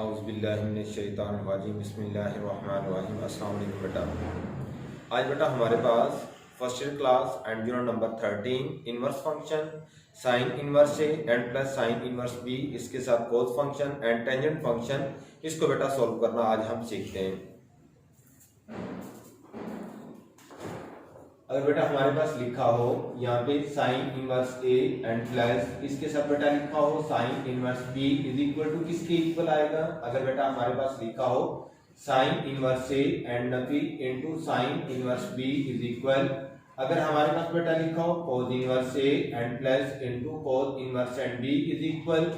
औज़ुबिल्लाहिमिनश्शैतानिर्रजीम बिस्मिल्लाहिर्रहमानिर्रहीम। अस्सलाम वालेकुम बेटा। आज बेटा हमारे पास first year class and unit number 13 inverse function, sine inverse A and plus sine inverse B, इसके साथ cos function and tangent function, इसको बेटा सॉल्व करना आज हम सीखते हैं। अगर बेटा हमारे पास लिखा हो यहाँ पे sine inverse A and plus इसके साथ बेटा लिखा हो sine inverse B is equal to किसके इक्वल आएगा। अगर बेटा हमारे पास लिखा हो साइन इनवर्स ए एंड नफी into sine inverse B is equal, अगर हमारे पास बेटा लिखा हो cos inverse A and plus into cos inverse and B is equal,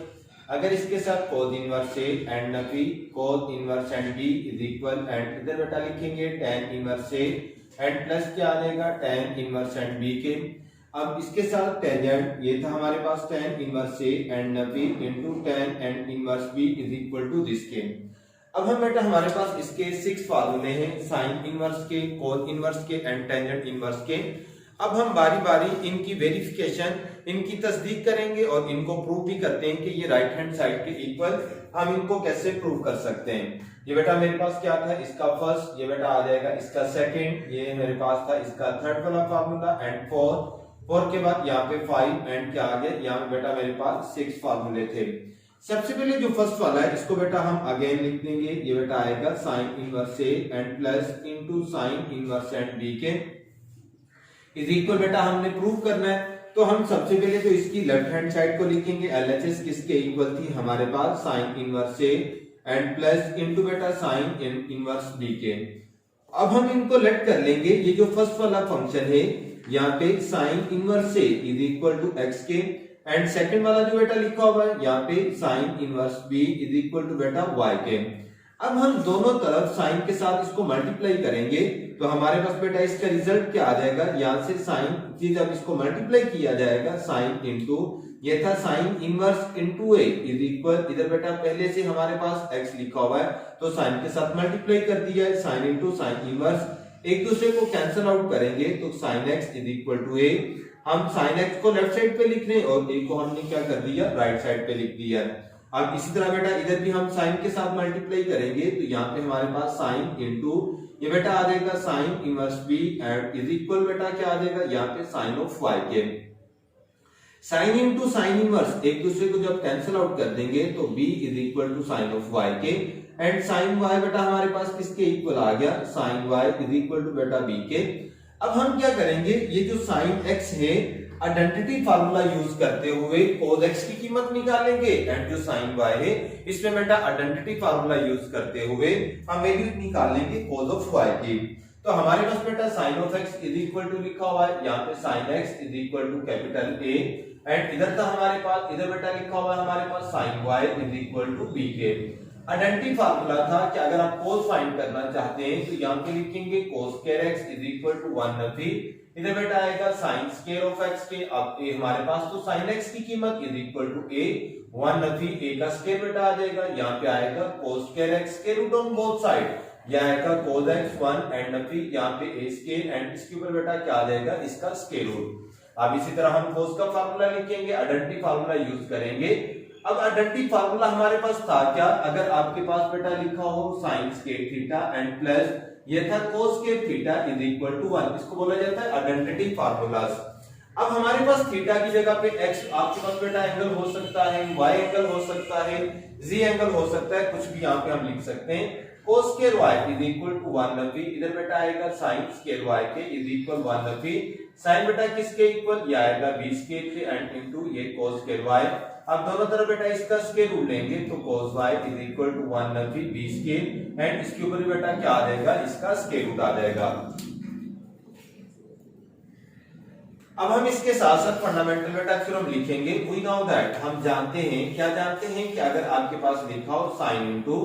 अगर इसके साथ कोस इनवर्स ए एंड नफी cos inverse and B is equal, and इधर बेटा लिखेंगे tan inverse A and plus क्या आ जाएगा tan इनवर्स एंड बी के। अब इसके साथ टेंजेंट ये था हमारे पास tan इनवर्स ए एंड नफी into tan and inverse B is equal to this के। अब हम बेटा हमारे पास इसके 6 फार्मूले हैं साइन इनवर्स के, कोस इनवर्स के एंड टेंजेंट इनवर्स के। अब हम बारी बारी इनकी वेरिफिकेशन, इनकी तस्दीक करेंगे और इनको प्रूव भी करते हैं कि ये राइट हैंड साइड के इक्वल हम इनको कैसे प्रूव कर सकते हैं। ये बेटा मेरे पास क्या था, इसका फर्स्ट, ये बेटा आ जाएगा इसका सेकंड, ये मेरे पास था इसका थर्ड वाला फार्मूला एंड फोर के बाद यहाँ पे 5 एंड क्या आ गया, यहाँ बेटा मेरे पास 6 फार्मूले थे। सबसे पहले जो फर्स्ट वाला है इसको बेटा हम अगेन लिख देंगे, ये बेटा आएगा sine inverse A and plus into sine inverse and B के इज इक्वल बेटा हमने प्रूव करना है। तो हम सबसे पहले तो इसकी लेफ्ट हैंड साइड को लिखेंगे, एलएचएस किसके इक्वल थी हमारे पास sine inverse A and plus into बेटा साइन इनवर्स बी के। अब हम इनको लेट कर लेंगे, ये जो फर्स्ट वाला फंक्शन है यहाँ पे sine inverse A is equal to X के, एंड सेकंड वाला जो बेटा लिखा हुआ है यहाँ पे sine inverse B is equal to बेटा वाई के। अब हम दोनों तरफ साइन के साथ इसको मल्टीप्लाई करेंगे तो हमारे पास बेटा इसका रिजल्ट क्या आ जाएगा, यहाँ से साइन जब इसको मल्टीप्लाई किया जाएगा साइन इंटू ये था sine inverse into A is equal, इधर बेटा पहले से हमारे पास एक्स लिखा हुआ है तो साइन के साथ मल्टीप्लाई कर दिया है, साइन इंटू साइन इनवर्स, एक दूसरे को कैंसिल आउट करेंगे तो sine X is equal to A. हम साइन एक्स को लेफ्ट साइड पे लिख रहे हैं और ए को हमने क्या कर दिया, राइट साइड पे लिख दिया है। अब इसी तरह बेटा इधर भी हम साइन के साथ मल्टीप्लाई करेंगे तो यहाँ पे हमारे पास साइन इंटू ये बेटा आ जाएगा sine inverse B and is equal बेटा क्या आ जाएगा यहाँ पे साइन ऑफ वाई के। साइन इंटू साइन इनवर्स एक दूसरे को जब कैंसिल आउट कर देंगे तो b is equal to sine of y के, एंड साइन y बेटा हमारे पास किसके इक्वल आ गया, साइन y इज इक्वल टू बेटा b के। अब हम क्या करेंगे, ये जो साइन x है आइडेंटिटी फार्मूला यूज करते हुए cos x की कीमत निकालेंगे, एंड जो साइन y है इसमें बेटा आइडेंटिटी फार्मूला यूज करते हुए हम वैल्यू निकाल लेंगे cos ऑफ y की। तो हमारे पास बेटा sine of x is equal to लिखा हुआ है यहाँ पे sine x is equal to capital A, and इधर था हमारे पास, इधर बेटा लिखा हुआ है हमारे पास sine y is equal to b के। आइडेंटिटी फार्मूला था कि अगर आप cos फाइंड करना चाहते हैं तो यहाँ पे लिखेंगे cos square x is equal to 1 नफी, इधर बेटा आएगा साइन स्क्वायर ऑफ x के। अब ए हमारे पास तो साइन x की कीमत इज इक्वल टू a 1 नफी, a का स्क्वायर बेटा आ जाएगा, यहाँ पे आएगा cos स्क्वायर x के रूट ऑन बोथ साइड, यह आएगा cos x 1 एंड नफी यहाँ पे a स्क्वायर, एंड इसके ऊपर बेटा क्या आ जाएगा इसका स्क्वायर रूट। अब इसी तरह हम cos का फार्मूला लिखेंगे, आइडेंटिटी फार्मूला यूज करेंगे। अब आइडेंटिटी फार्मूला हमारे पास था क्या, अगर आपके पास बेटा लिखा हो sine square theta and plus ये था cos square theta is equal to 1, इसको बोला जाता है आइडेंटिटी फार्मूलास। अब हमारे पास थीटा की जगह पे x आपके पास बेटा एंगल हो सकता है, y एंगल हो सकता है, z एंगल हो सकता है, कुछ भी यहाँ पे हम लिख सकते हैं। cos square y is equal to 1 नफी, इधर बेटा आएगा साइन स्क्वायर y के इज इक्वल 1 नफी, साइन बेटा किसके इक्वल, ये आएगा b स्क्वायर के एंड इनटू ये cos स्क्वायर y। अब दोनों तरफ बेटा इसका स्क्वायर रूट लेंगे तो cos y is equal to 1 नफी b स्क्वायर, एंड इसके ऊपर बेटा क्या आ जाएगा, इसका स्क्वायर रूट आ जाएगा। अब हम इसके साथ साथ फंडामेंटल बेटा थ्योरम लिखेंगे। वी नो दैट, हम जानते हैं, क्या जानते हैं कि अगर आपके पास लिखा हो sine into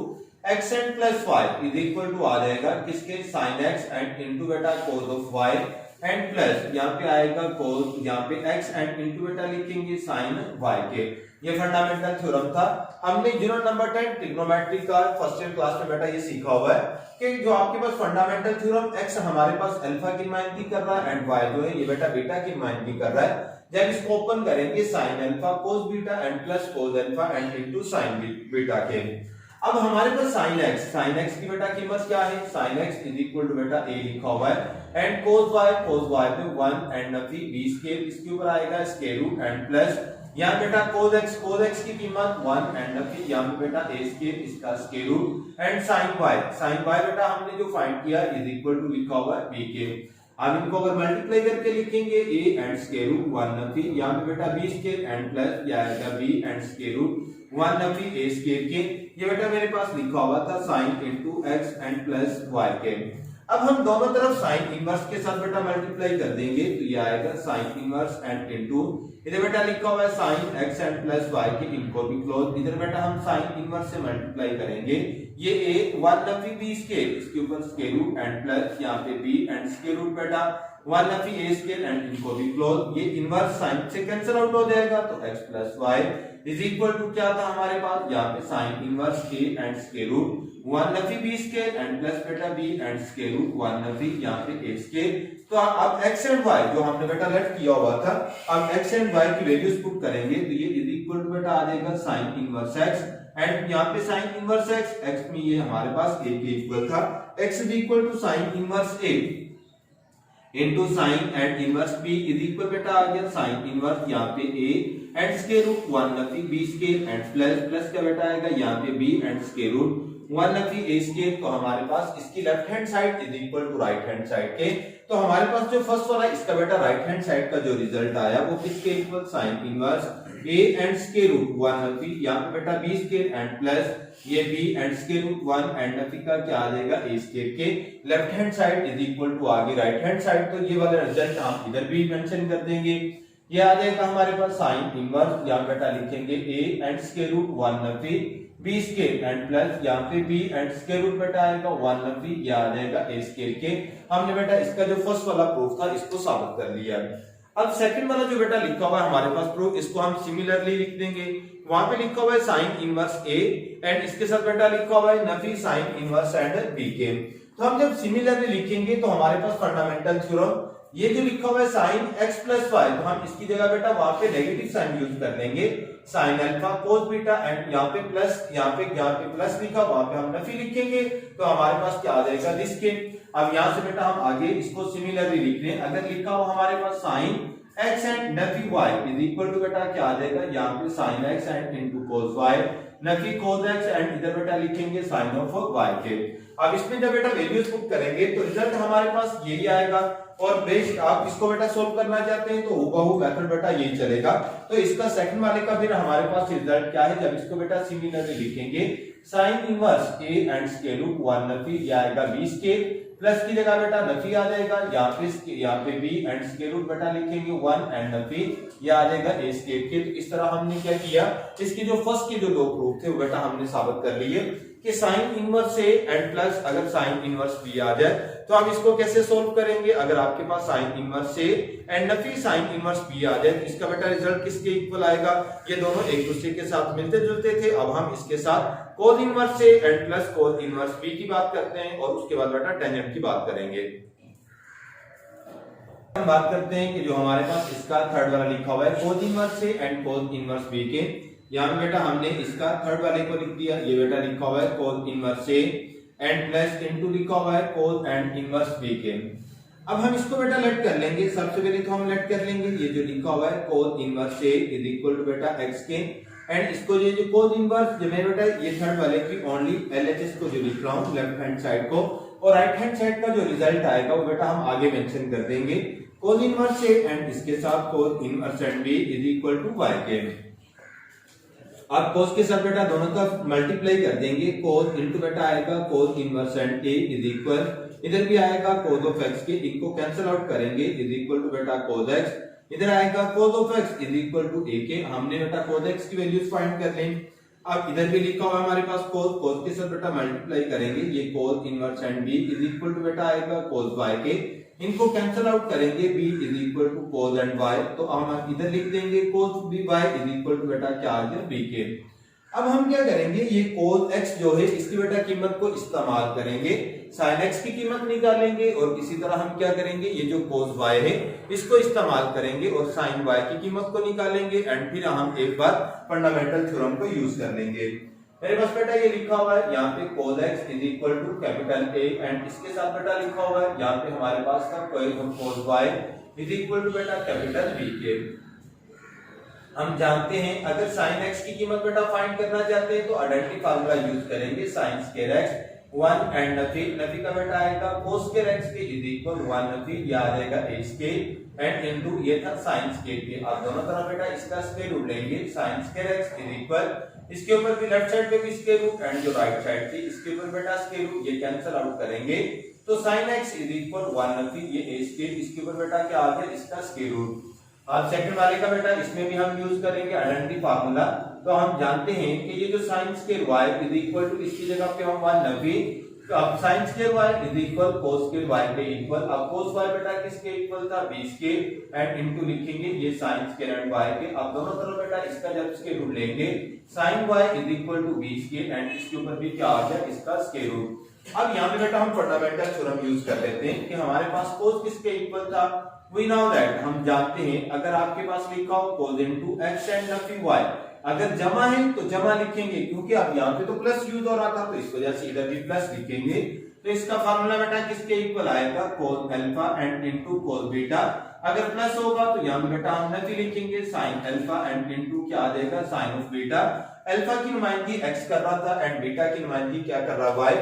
X and plus Y is equal to आ जाएगा किसके, साइन एक्स एंड इंटू बेटा cos of Y and plus यहाँ पे आएगा cos, यहाँ पे x एंड इंटू बेटा लिखेंगे साइन y के। ये फंडामेंटल थ्योरम था। हमने यूनिट नंबर 10 ट्रिग्नोमेट्री का फर्स्ट ईयर क्लास में बेटा ये सीखा हुआ है कि जो आपके पास फंडामेंटल थ्योरम x हमारे पास अल्फा की नुमाइंदगी कर रहा है एंड y जो है ये बेटा बीटा की नुमाइंदगी कर रहा है। जब इसको ओपन करेंगे sine alpha cos beta and plus cos alpha and into sine beta के। अब हमारे पास साइन एक्स की बेटा कीमत क्या है, sine X is equal to बेटा ए लिखा हुआ है एंड कोस वाई पे 1 एंड नफी b स्केयर इसके ऊपर आएगा स्क्वायर रूट एंड प्लस यहाँ बेटा कोस एक्स की कीमत 1 एंड नफी यहाँ पे बेटा a स्केयर इसका square root and sine Y बेटा हमने जो फाइंड किया इज इक्वल टू लिखा हुआ है b के। अब इनको अगर मल्टीप्लाई करके लिखेंगे a एंड स्क्वायर रूट 1 नफी यहाँ पे बेटा b स्क्वायर एंड प्लस ये आएगा b एंड स्क्वायर रूट 1 नफी a स्क्वायर के, ये बेटा मेरे पास लिखा हुआ था sin into x and plus y के। अब हम दोनों तरफ साइन इनवर्स के साथ बेटा मल्टीप्लाई कर देंगे तो ये आएगा साइन इनवर्स एंड इनटू इधर बेटा लिखा हुआ है sine x and plus y के, इनको भी क्लोज, इधर बेटा हम साइन इनवर्स से मल्टीप्लाई करेंगे, ये a 1 नफी b स्क्वायर इसके ऊपर स्क्वायर रूट एंड प्लस यहाँ पे b एंड स्क्वायर रूट बेटा 1 नफी a स्क्वायर एंड इनको भी क्लोज, ये इनवर्स साइन से कैंसिल आउट हो जाएगा तो x plus y is equal to क्या था हमारे पास यहाँ पे sine inverse a and square root 1 नफी b स्क्वायर एंड प्लस बेटा b एंड स्क्वायर रूट 1 नफी यहाँ पे a स्क्वायर। तो अब x एंड y जो हमने बेटा लेट किया हुआ था, अब x एंड y की वैल्यूज पुट करेंगे तो ये इज इक्वल टू बेटा आ जाएगा साइन इनवर्स x एंड यहाँ पे साइन इनवर्स x में ये हमारे पास a के इक्वल था, x is equal to sine inverse a into sine and inverse b is equal बेटा आ गया साइन इनवर्स यहाँ पे a एंड स्क्वायर रूट 1 नफी b स्क्वायर एंड प्लस का बेटा आएगा यहाँ पे b एंड स्क्वायर रूट 1 नफी a स्क्वायर। तो हमारे पास इसकी left hand side is equal to right hand side के, तो हमारे पास जो फर्स्ट वाला इसका बेटा राइट हैंड साइड का जो रिजल्ट आया वो किसके equal sine inverse a and square root 1 नफी यहाँ पे बेटा b स्क्वायर एंड प्लस ये b and square root 1 and नफी का क्या आ जाएगा a स्क्वायर के, left hand side is equal to आगे राइट हैंड साइड, तो ये वाला रिजल्ट हम इधर भी मेंशन कर देंगे, ये आ जाएगा हमारे पास साइन इनवर्स यहाँ बेटा लिखेंगे a एंड स्क्वायर रूट 1 नफी b स्क्वायर एंड प्लस यहाँ पे b एंड स्क्वायर रूट बेटा आएगा 1 नफी ये आ जाएगा a स्क्वायर के। हमने बेटा इसका जो फर्स्ट वाला प्रूफ था इसको साबित कर लिया। अब सेकंड वाला जो बेटा लिखा हुआ है हमारे पास प्रूफ, इसको हम सिमिलरली लिख देंगे, वहां पे लिखा हुआ है साइन इनवर्स a एंड इसके साथ बेटा लिखा हुआ है Nafi sine inverse and b के। तो हम जब सिमिलरली लिखेंगे तो हमारे पास फंडामेंटल थ्योरम ये जो लिखा हुआ है साइन x प्लस वाई, तो हम इसकी जगह बेटा वहां पे नेगेटिव साइन यूज कर लेंगे, sine alpha cos beta and यहाँ पे प्लस यहाँ पे प्लस लिखा वहां पे हम नफी लिखेंगे तो हमारे पास क्या आ जाएगा दिस के। अब यहाँ से बेटा हम आगे इसको सिमिलरली लिख लें, अगर लिखा हो हमारे पास साइन x एंड नफी y इज इक्वल टू बेटा क्या आ जाएगा यहाँ पे sine x and into cos y नफी कोस x एंड इधर बेटा लिखेंगे साइन ऑफ y के। अब इसमें जब बेटा वैल्यूज पुट करेंगे तो रिजल्ट हमारे पास यही आएगा, और बेस्ट आप इसको बेटा सोल्व करना चाहते हैं तो हूबहू मेथड बेटा यही चलेगा। तो इसका सेकंड वाले का फिर हमारे पास रिजल्ट क्या है, जब इसको बेटा सिमिलरली लिखेंगे sine inverse a and square root 1 नफी ये आएगा b स्क्वायर प्लस की जगह बेटा नफी आ जाएगा, यहाँ पे b एंड स्क्वायर रूट बेटा लिखेंगे 1 एंड नफी ये आ जाएगा a स्क्वायर के। तो इस तरह हमने क्या किया, इसकी जो फर्स्ट के जो दो प्रूफ थे वो बेटा हमने साबित कर लिए कि sine inverse a and plus अगर साइन इनवर्स b आ जाए तो हम इसको कैसे सोल्व करेंगे। अगर आपके पास साइन इनवर्स a एंड नफी साइन इनवर्स b आ जाए तो इसका बेटा रिजल्ट किसके इक्वल आएगा, ये दोनों एक दूसरे के साथ मिलते जुलते थे। अब हम इसके साथ cos inverse a and plus cos inverse b की बात करते हैं और उसके बाद बेटा टेंजेंट की बात करेंगे। हम बात करते हैं कि जो हमारे पास इसका थर्ड वाला लिखा हुआ है cos inverse a and cos inverse b के, यहाँ बेटा हमने इसका थर्ड वाले को लिख दिया, ये बेटा लिखा हुआ है cos inverse a and plus into लिखा हुआ है कोस एंड इनवर्स b के। अब हम इसको बेटा लेट कर लेंगे, सबसे पहले तो हम लेट कर लेंगे ये जो लिखा हुआ है cos inverse a is equal to बेटा x के, एंड इसको ये जो कोस इनवर्स जो मेरे बेटा ये थर्ड वाले की ओनली LHS को जो लिख रहा हूँ लेफ्ट हैंड साइड को, और राइट हैंड साइड का जो रिजल्ट आएगा वो बेटा हम आगे मेंशन कर देंगे, कोस इनवर्स a एंड इसके साथ cos inverse and b is equal to y के। अब कोस के साथ बेटा दोनों तरफ मल्टीप्लाई कर देंगे, कोस इनटू बेटा आएगा cos inverse and a is equal, इधर भी आएगा कोस ऑफ x के, इनको कैंसिल आउट करेंगे इज इक्वल टू बेटा कोस x, इधर आएगा cos of x is equal to a के। हमने बेटा कोस x की वैल्यूज फाइंड कर लें। अब इधर भी लिखा हुआ है हमारे पास कोस के साथ बेटा मल्टीप्लाई करेंगे, ये cos inverse and b is equal to बेटा आएगा कोस y के, इनको कैंसिल आउट करेंगे b is equal to cos and y, तो हम इधर लिख देंगे cos b y is equal to बेटा क्या आ गया b के। अब हम क्या करेंगे, ये कोस x जो है इसकी बेटा कीमत को इस्तेमाल करेंगे, sin x की कीमत निकालेंगे, और इसी तरह हम क्या करेंगे ये जो कोस y है इसको इस्तेमाल करेंगे और sin y की कीमत को निकालेंगे, एंड फिर हम एक बार फंडामेंटल थ्योरम को यूज कर लेंगे। मेरे पास बेटा ये लिखा हुआ है यहाँ पे cos x is equal to capital A and इसके साथ बेटा लिखा हुआ है यहाँ पे हमारे पास था cos y is equal to बेटा कैपिटल B के। हम जानते हैं अगर sin x की कीमत बेटा फाइंड करना चाहते हैं तो आइडेंटिटी फार्मूला यूज करेंगे sin स्क्वायर x 1 एंड नफी का बेटा आएगा cos स्क्वायर x के इज इक्वल 1 नफी ये आ जाएगा a स्क्वायर एंड इनटू ये था sin स्क्वायर के। आप दोनों तरफ बेटा इसका स्क्वायर रूट लेंगे sin square x is equal इसके ऊपर भी लेफ्ट साइड पे भी स्क्वायर रूट एंड जो राइट साइड थी इसके ऊपर बेटा स्क्वायर रूट ये कैंसिल आउट करेंगे तो sin x इज इक्वल 1 नफी ये a स्क्वायर इसके ऊपर बेटा क्या आ गया इसका स्क्वायर रूट। अब सेकंड वाले का बेटा इसमें भी हम यूज करेंगे आइडेंटिटी फार्मूला। तो हम जानते हैं कि ये जो sin square y is equal to इसकी जगह पे हम 1 नफी तो अब sin square y is equal cos square y के इक्वल। अब cos y बेटा किसके इक्वल था b स्क्वायर एंड इनटू लिखेंगे ये sin स्क्वायर एंड y के। अब दोनों तरफ बेटा इसका जब स्क्वायर रूट लेंगे sin y is equal to b square and इसके ऊपर भी क्या आ गया इसका स्क्वायर रूट। अब यहाँ पे बेटा हम फंडामेंटल थ्योरम यूज कर लेते हैं कि हमारे पास cos किसके इक्वल था। वी नो दैट हम जानते हैं अगर आपके पास लिखा हो cos इनटू x एंड नफी y अगर जमा है तो जमा लिखेंगे क्योंकि अब यहाँ पे तो प्लस यूज हो रहा था तो इस वजह से इधर भी प्लस लिखेंगे। तो इसका फार्मूला बेटा किसके इक्वल आएगा cos alpha and into cos beta. अगर प्लस होगा तो यहाँ पे बेटा हम नफी लिखेंगे sin अल्फा एंड इनटू क्या आ जाएगा sin ऑफ बीटा। अल्फा की नुमाइंदगी x कर रहा था एंड बीटा की नुमाइंदगी क्या कर रहा y।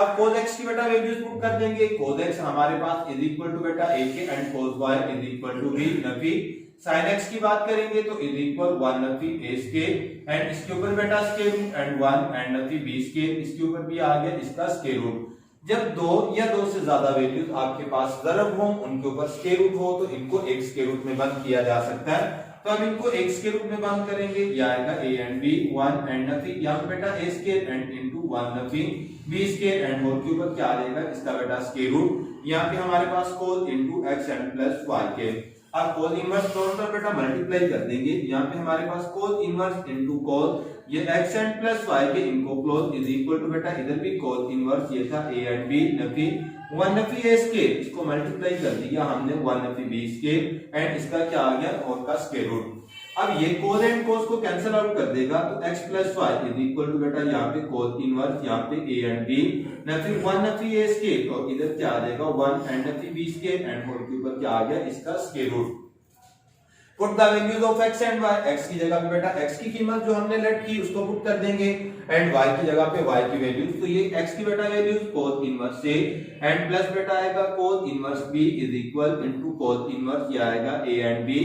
अब cos x की बेटा वैल्यूज पुट कर देंगे cos x हमारे पास इज इक्वल टू बेटा a के and cos y is equal to b नफी। sin x की बात करेंगे तो इज इक्वल 1 नफी a स्क्वायर एंड इसके ऊपर बेटा स्क्वायर रूट एंड 1 एंड नफी b स्क्वायर इसके ऊपर भी आ गया इसका स्क्वायर रूट। जब दो या दो से ज्यादा वैल्यूज आपके पास ज़रब हो उनके ऊपर स्क्वायर रूट हो तो इनको एक स्क्वायर रूट में बंद किया जा सकता है। तो हम इनको एक स्क्वायर रूट में बंद करेंगे ये आएगा a एंड b 1 एंड नफी यहाँ पे बेटा a स्क्वायर एंड इनटू 1 नफी b स्क्वायर एंड होल के ऊपर क्या आ जाएगा इसका बेटा स्क्वायर रूट। यहाँ पे हमारे पास cos into x and plus y के। अब cos इनवर्स दोनों तरफ बेटा मल्टीप्लाई कर देंगे यहाँ पे हमारे पास cos इनवर्स इनटू cos ये x एंड प्लस y के इनको क्लोज इज इक्वल टू बेटा इधर भी cos इनवर्स ये था a एंड b नफी 1 नफी a स्क्वायर इसको मल्टीप्लाई कर दिया हमने 1 नफी b स्क्वायर एंड इसका क्या आ गया और का स्क्वायर रूट। अब ये cos एंड cos को कैंसिल आउट कर देगा तो x plus y is equal to बेटा यहाँ पे cos इनवर्स यहाँ पे a एंड b नफी 1 नफी a स्क्वायर तो इधर क्या आ जाएगा 1 एंड नफी b स्क्वायर एंड होल के ऊपर क्या आ गया इसका square root. Put the values of x and y x की जगह पे बेटा x की कीमत जो हमने लेट की उसको पुट कर देंगे एंड y की जगह पे y की वैल्यूज तो ये x की बेटा वैल्यूज cos इनवर्स से एंड प्लस बेटा आएगा cos inverse b is equal into cos inverse ये आएगा a एंड b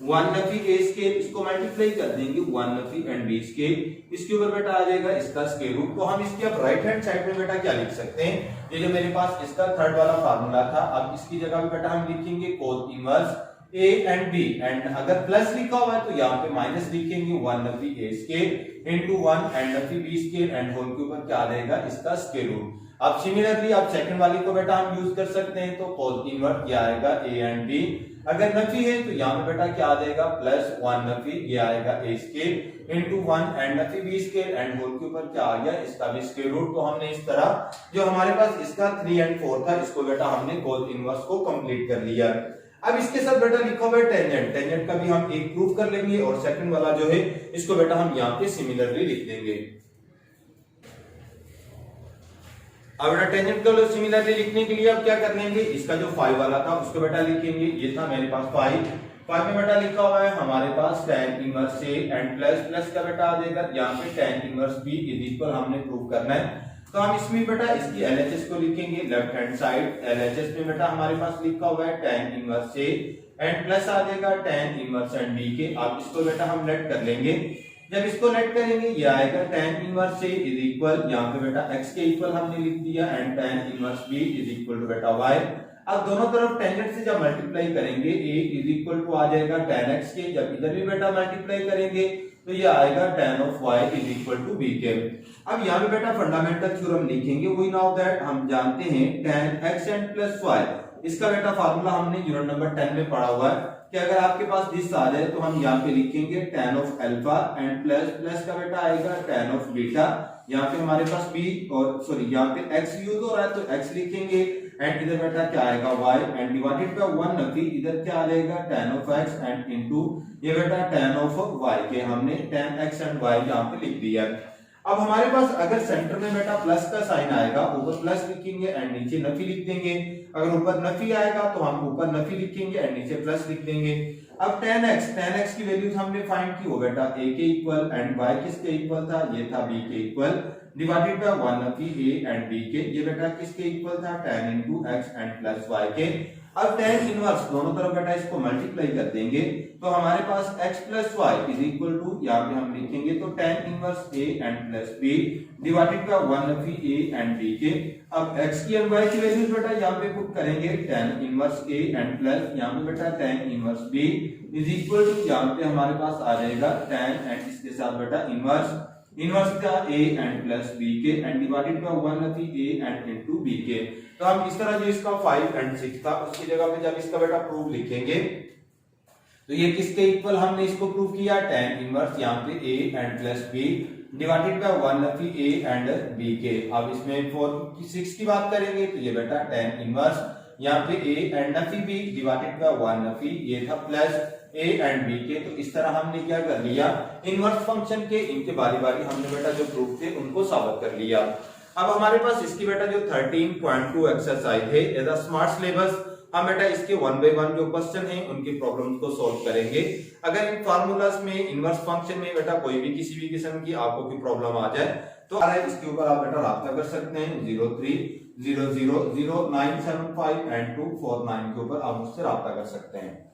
1 नफी a स्क्वायर इसको मल्टीप्लाई कर देंगे 1 नफी एंड b स्क्वायर इसके ऊपर बेटा आ जाएगा इसका स्क्वायर रूट। तो हम इसके अब राइट हैंड साइड में बेटा क्या लिख सकते हैं ये जो मेरे पास इसका थर्ड वाला फार्मूला था अब इसकी जगह पे बेटा हम लिखेंगे cos inverse a and b and अगर प्लस लिखा हुआ है तो यहाँ पे माइनस लिखेंगे 1 नफी a स्क्वायर इनटू 1 एंड नफी b स्क्वायर एंड होल के ऊपर क्या आ जाएगा इसका स्क्वायर रूट। अब सिमिलरली आप सेकंड वाली को बेटा हम यूज कर सकते हैं तो cos इनवर्स क्या आएगा a एंड b अगर नफी है तो यहाँ पे बेटा क्या आ जाएगा प्लस 1 नफी ये आएगा a स्क्वायर इनटू 1 एंड नफी b स्क्वायर एंड होल के ऊपर क्या आ गया इसका भी स्क्वायर रूट। तो हमने इस तरह जो हमारे पास इसका 3 एंड 4 था इसको बेटा हमने cos इनवर्स को कंप्लीट कर लिया। अब इसके साथ बेटा लिखा हुआ है टेंजेंट टेंजेंट का भी हम एक प्रूफ कर लेंगे और सेकंड वाला जो है इसको बेटा हम यहाँ पे सिमिलरली लिख देंगे। अब बेटा टेंजेंट को सिमिलरली लिखने के लिए अब क्या कर लेंगे इसका जो 5 वाला था उसको बेटा लिखेंगे ये था मेरे पास 5 में बेटा लिखा हुआ है हमारे पास tan inverse a and plus plus का बेटा आ जाएगा यहाँ पे tan inverse b is equal हमने प्रूव करना है। तो हम इसमें बेटा इसकी LHS को लिखेंगे लेफ्ट हैंड साइड LHS में बेटा हमारे पास लिखा हुआ है tan inverse a and plus आ जाएगा tan इनवर्स एंड b के। अब इसको बेटा हम लेट कर लेंगे जब इसको लेट करेंगे ये आएगा tan inverse a is equal यहाँ पे बेटा x के इक्वल हमने लिख दिया and tan inverse b is equal to बेटा y। अब दोनों तरफ टेंजेंट से जब मल्टीप्लाई करेंगे a इज इक्वल टू आ जाएगा tan x के जब इधर भी बेटा मल्टीप्लाई करेंगे तो ये आएगा tan of y is equal to b के। अब यहाँ पे बेटा फंडामेंटल थ्योरम लिखेंगे वी नो दैट हम जानते हैं tan x and plus y इसका बेटा फार्मूला हमने यूनिट नंबर 10 में पढ़ा हुआ है कि अगर आपके पास दिस आ जाए तो हम यहाँ पे लिखेंगे tan of alpha and plus plus का बेटा आएगा tan ऑफ बीटा। यहाँ पे हमारे पास b और सॉरी यहाँ पे x यूज हो रहा है तो x लिखेंगे एंड इधर बेटा क्या आएगा y एंड डिवाइडेड बाय 1 नफी इधर क्या आ जाएगा tan of x and into ये बेटा tan ऑफ y के हमने tan x एंड y यहाँ पे लिख दिया। अब हमारे पास अगर सेंटर में बेटा प्लस का साइन आएगा, ऊपर प्लस लिखेंगे एंड नीचे नफी लिख देंगे। अगर ऊपर नफी आएगा तो हम ऊपर नफी लिखेंगे एंड नीचे प्लस लिख देंगे। अब tan x की वैल्यूज हमने फाइंड की हो बेटा a के इक्वल एंड y किसके इक्वल था, ये था b के इक्वल, डिवाइडेड बाय 1 नफी a एंड b के, ये बेटा किसके इक्वल था tan into x and plus y के। अब tan इनवर्स दोनों तरफ बेटा इसको मल्टीप्लाई कर देंगे तो हमारे पास x plus y is equal to, यहाँ पे हम लिखेंगे तो tan inverse a and plus b divided by 1 नफी a एंड b के। अब x की एंड y की वैल्यूज बेटा यहाँ पे पुट करेंगे tan inverse a and plus यहाँ पे बेटा tan inverse b is equal to, यहाँ पे हमारे पास आ जाएगा tan एंड इसके साथ बेटा इनवर्स का a एंड प्लस b के एंड डिवाइडेड बाय 1 नफी a एंड इनटू b के। तो हम इस तरह जो इसका 5 एंड 6 था उसकी जगह पे जब इसका बेटा प्रूफ लिखेंगे तो ये किसके इक्वल हमने इसको प्रूव किया, tan इनवर्स यहाँ पे a and plus b divided by 1 नफी a एंड b के। अब इसमें 6 की बात करेंगे तो ये बेटा tan इनवर्स यहाँ पे a एंड नफी b डिवाइडेड बाय 1 नफी, ये था प्लस a एंड b के। तो इस तरह हमने क्या कर लिया, इनवर्स फंक्शन के इनके बारी बारी हमने बेटा जो प्रूफ थे उनको साबित कर लिया। अब हमारे पास इसकी बेटा जो 13.2 एक्सरसाइज है एज अ स्मार्ट सिलेबस, हम बेटा इसके 1 बाय 1 जो क्वेश्चन है उनकी प्रॉब्लम्स को सॉल्व करेंगे। अगर इन फार्मूलास में इनवर्स फंक्शन में बेटा कोई भी किसी भी किस्म की आपको कोई प्रॉब्लम आ जाए तो इसके ऊपर आप बेटा राब्ता कर सकते हैं 03000975 एंड 249 के ऊपर आप मुझसे राब्ता कर सकते हैं।